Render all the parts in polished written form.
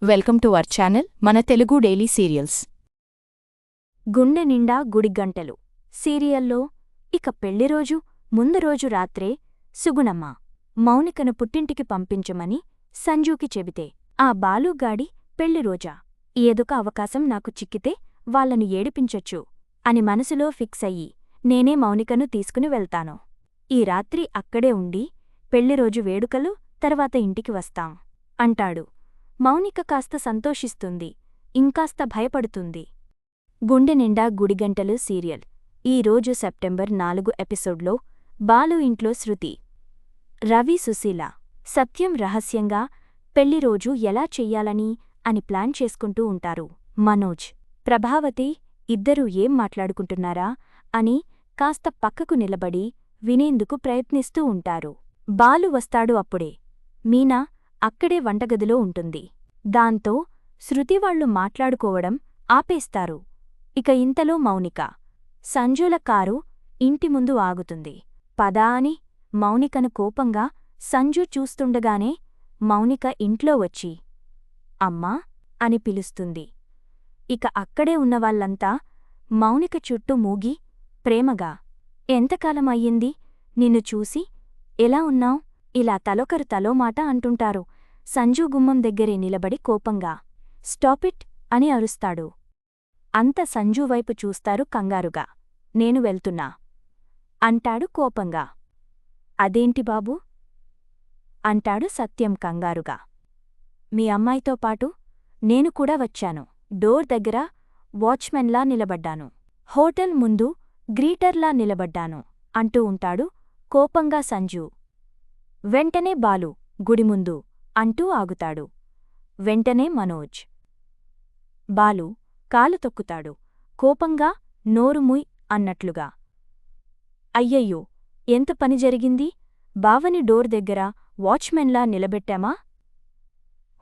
Welcome to our channel మన Telugu daily serials. గుండె నిండా గుడిగంటలు సీరియల్లో ఇక పెళ్లిరోజు ముందు రోజు రాత్రే సుగుణమ్మ మౌనికను పుట్టింటికి పంపించమని సంజూకి చెబితే, ఆ బాలుగాడి పెళ్లిరోజా, ఏదొక అవకాశం నాకు చిక్కితే వాళ్లను ఏడిపించొచ్చు అని మనసులో ఫిక్స్ అయ్యి నేనే మౌనికను తీసుకుని వెళ్తాను. ఈ రాత్రి అక్కడే ఉండి పెళ్లిరోజు వేడుకలు తర్వాత ఇంటికి వస్తాం అంటాడు. మౌనిక కాస్త సంతోషిస్తుంది, ఇంకాస్త భయపడుతుంది. గుండె నిండా గుడిగంటలు సీరియల్ ఈరోజు సెప్టెంబర్ 4 ఎపిసోడ్లో బాలు ఇంట్లో శృతి, రవి, సుశీల, సత్యం రహస్యంగా పెళ్లిరోజు ఎలా చెయ్యాలని అని ప్లాన్ చేసుకుంటూ ఉంటారు. మనోజ్, ప్రభావతి ఇద్దరూ ఏం మాట్లాడుకుంటున్నారా అని కాస్త పక్కకు నిలబడి వినేందుకు ప్రయత్నిస్తూ ఉంటారు. బాలు వస్తాడు అప్పుడే. మీనా అక్కడే వంటగదిలో ఉంటుంది. దాంతో శృతివాళ్లు మాట్లాడుకోవడం ఆపేస్తారు. ఇక ఇంతలో మౌనిక, సంజుల కారు ఇంటి ముందు ఆగుతుంది. పదా అని మౌనికను కోపంగా సంజు చూస్తుండగానే మౌనిక ఇంట్లో వచ్చి అమ్మా అని పిలుస్తుంది. ఇక అక్కడే ఉన్నవాళ్లంతా మౌనిక చుట్టూ మూగి ప్రేమగా, ఎంతకాలమయ్యింది నిన్ను చూసి, ఎలా ఉన్నావ్ ఇలా తలొకరు తలో మాట అంటుంటారు. సంజు గుమ్మం దగ్గరే నిలబడి కోపంగా స్టాపిట్ అని అరుస్తాడు. అంత సంజువైపు చూస్తారు కంగారుగా. నేను వెళ్తున్నా అంటాడు కోపంగా. అదేంటి బాబూ అంటాడు సత్యం కంగారుగా. మీ అమ్మాయితో పాటు నేను కూడా వచ్చాను. డోర్ దగ్గర వాచ్మెన్లా నిలబడ్డాను, హోటల్ ముందు గ్రీటర్లా నిలబడ్డాను అంటూ ఉంటాడు కోపంగా సంజు. వెంటనే బాలు గుడి ముందు అంటూ ఆగుతాడు. వెంటనే మనోజ్, బాలు కాలు తొక్కుతాడు కోపంగా, నోరుముయ్ అన్నట్లుగా. అయ్యయ్యో, ఎంత పని జరిగింది? బావని డోర్ దగ్గర వాచ్మెన్లా నిలబెట్టామా?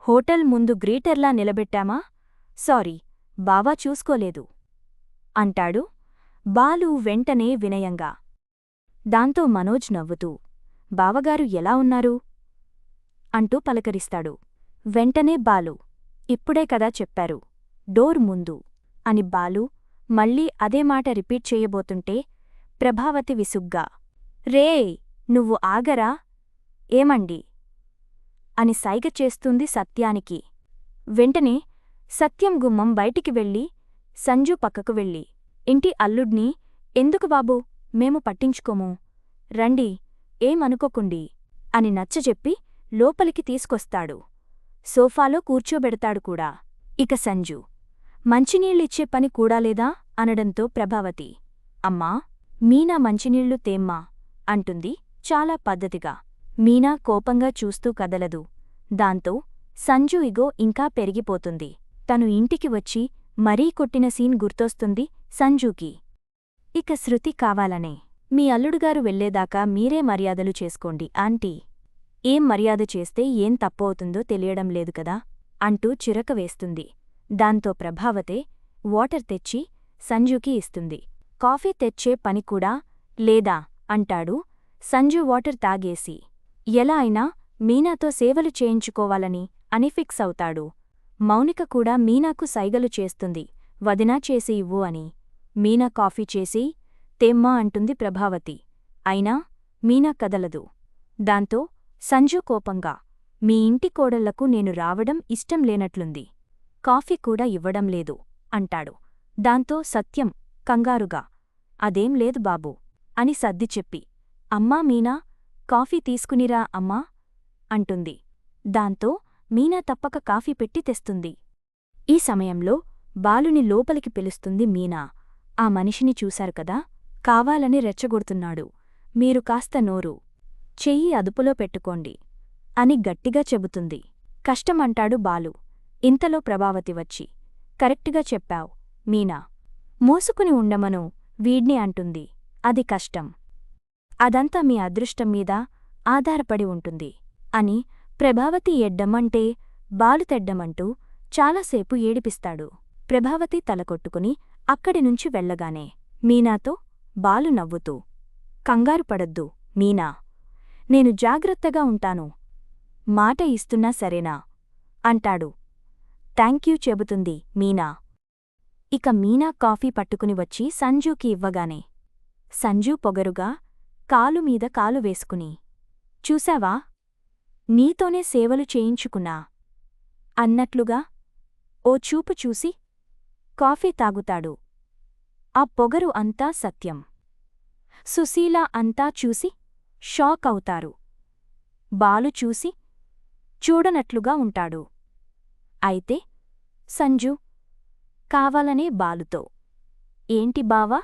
హోటల్ ముందు గ్రీటర్లా నిలబెట్టామా? సారీ, బావా చూసుకోలేదు అంటాడు బాలు వెంటనే వినయంగా. దాంతో మనోజ్ నవ్వుతూ, బావగారు ఎలా ఉన్నారు అంటూ పలకరిస్తాడు. వెంటనే బాలు, ఇప్పుడే కదా చెప్పారు డోర్ ముందు అని బాలు మళ్ళీ అదే మాట రిపీట్ చేయబోతుంటే ప్రభావతి విసుగ్గా, రే నువ్వు ఆగరా, ఏమండి అని సైగ చేస్తుంది సత్యానికి. వెంటనే సత్యం గుమ్మం బయటికి వెళ్ళి సంజు పక్కకు వెళ్ళి, ఇంటి అల్లుడ్ని ఎందుకు బాబూ మేము పట్టించుకోము, రండి ఏమనుకోకుండి అని నచ్చజెప్పి లోపలికి తీసుకొస్తాడు. సోఫాలో కూర్చోబెడతాడు కూడా. ఇక సంజు, మంచినీళ్ళిచ్చే పని కూడాలేదా అనడంతో ప్రభావతి, అమ్మా మీనా మంచినీళ్లు తేమ్మా అంటుంది చాలా పద్ధతిగా. మీనా కోపంగా చూస్తూ కదలదు. దాంతో సంజు ఇగో ఇంకా పెరిగిపోతుంది. తను ఇంటికి వచ్చి మరీ కొట్టిన సీన్ గుర్తొస్తుంది సంజూకి. ఇక శృతి కావాలనే, మీ అల్లుడుగారు వెళ్లేదాకా మీరే మర్యాదలు చేసుకోండి ఆంటీ, ఏం మర్యాద చేస్తే ఏం తప్పవుతుందో తెలియడం లేదు కదా అంటూ చిరక వేస్తుంది. దాంతో ప్రభావతే వాటర్ తెచ్చి సంజుకి ఇస్తుంది. కాఫీ తెచ్చే పని కూడా లేదా అంటాడు సంజు వాటర్ తాగేసి. ఎలా అయినా మీనాతో సేవలు చేయించుకోవాలని అని ఫిక్స్ అవుతాడు. మౌనిక కూడా మీనాకు సైగలు చేస్తుంది, వదినా చేసి ఇవ్వు అని. మీనా కాఫీ చేసి తేమ్మా అంటుంది ప్రభావతి. అయినా మీనా కదలదు. దాంతో సంజు కోపంగా, మీ ఇంటి కోడళ్లకు నేను రావడం ఇష్టం లేనట్లుంది, కాఫీ కూడా ఇవ్వడం లేదు అంటాడు. దాంతో సత్యం కంగారుగా, అదేం లేదు బాబూ అని సర్ది చెప్పి, అమ్మా మీనా కాఫీ తీసుకునిరా అమ్మా అంటుంది. దాంతో మీనా తప్పక కాఫీ పెట్టి తెస్తుంది. ఈ సమయంలో బాలుని లోపలికి పిలుస్తుంది మీనా. ఆ మనిషిని చూశారు కదా, కావాలని రెచ్చగొడుతున్నాడు, మీరు కాస్త నోరు చెయ్యి అదుపులో పెట్టుకోండి అని గట్టిగా చెబుతుంది. కష్టమంటాడు బాలు. ఇంతలో ప్రభావతి వచ్చి, కరెక్టుగా చెప్పావ్ మీనా, మూసుకుని ఉండమను వీడ్ని అంటుంది. అది కష్టం, అదంతా మీ అదృష్టం మీద ఆధారపడి ఉంటుంది అని ప్రభావతి ఎడ్డమంటే బాలు తెడ్డమంటూ చాలాసేపు ఏడిపిస్తాడు. ప్రభావతి తలకొట్టుకుని అక్కడినుంచి వెళ్లగానే మీనాతో బాలు నవ్వుతూ, కంగారుపడొద్దు మీనా, నేను జాగ్రత్తగా ఉంటాను, మాట ఇస్తున్నా సరేనా అంటాడు. థాంక్యూ చెబుతుంది మీనా. ఇక మీనా కాఫీ పట్టుకుని వచ్చి సంజూకి ఇవ్వగానే సంజూ పొగరుగా కాలు మీద కాలు వేసుకుని, చూశావా, నీతోనే సేవలు చేయించుకున్నా అన్నట్లుగా ఓ చూపు చూసి కాఫీ తాగుతాడు. ఆ పొగరు అంతా సత్యం. సుశీల అంతా చూసి షాక్ అవుతారు. బాలు చూసి చూడనట్లుగా ఉంటాడు. అయితే సంజూ కావాలనే బాలుతో, ఏంటి బావా,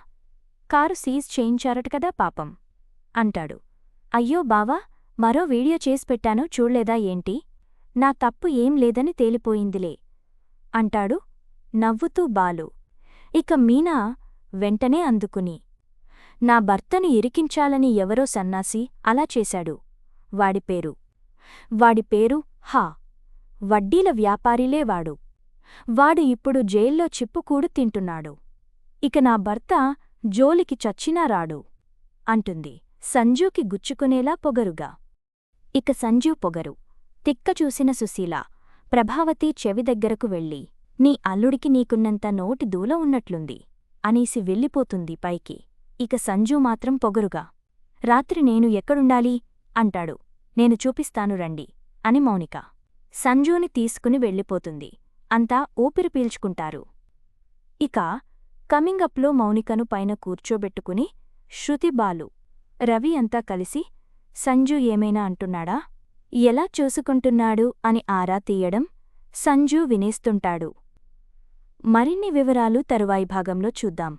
కారు సీజ్ చేయించారట కదా పాపం అంటాడు. అయ్యో బావా, మరో వీడియో చేసి పెట్టాను చూడ్లేదా ఏంటి, నా తప్పు ఏం లేదని తేలిపోయిందిలే అంటాడు నవ్వుతూ బాలు. ఇక మీనా వెంటనే అందుకుని, నా భర్తను ఇరికించాలని ఎవరో సన్నాసి అలా చేశాడు. వాడి పేరు వడ్డీల వ్యాపారిలే వాడు. వాడు ఇప్పుడు జైల్లో చిప్పుకూడు తింటున్నాడు. ఇక నా భర్త జోలికి చచ్చినా రాడు అంటుంది సంజూకి గుచ్చుకునేలా పొగరుగా. ఇక సంజూ పొగరు తిక్క చూసిన సుశీల ప్రభావతి చెవి దగ్గరకు వెళ్ళి, నీ అల్లుడికి నీకున్నంత నోటి దూల ఉన్నట్లుంది అనేసి వెళ్ళిపోతుంది పైకి. ఇక సంజూ మాత్రం పొగరుగా, రాత్రి నేను ఎక్కడుండాలి అంటాడు. నేను చూపిస్తాను రండి అని మౌనిక సంజూని తీసుకుని వెళ్ళిపోతుంది. అంతా ఊపిరి పీల్చుకుంటారు. ఇక కమింగప్లో మౌనికను పైన కూర్చోబెట్టుకుని శృతి, బాలు, రవి అంతా కలిసి సంజూ ఏమైనా అంటున్నాడా, ఎలా చూసుకుంటున్నాడు అని ఆరా తీయడం సంజూ వినేస్తుంటాడు. మరిన్ని వివరాలు తరువాయి భాగంలో చూద్దాం.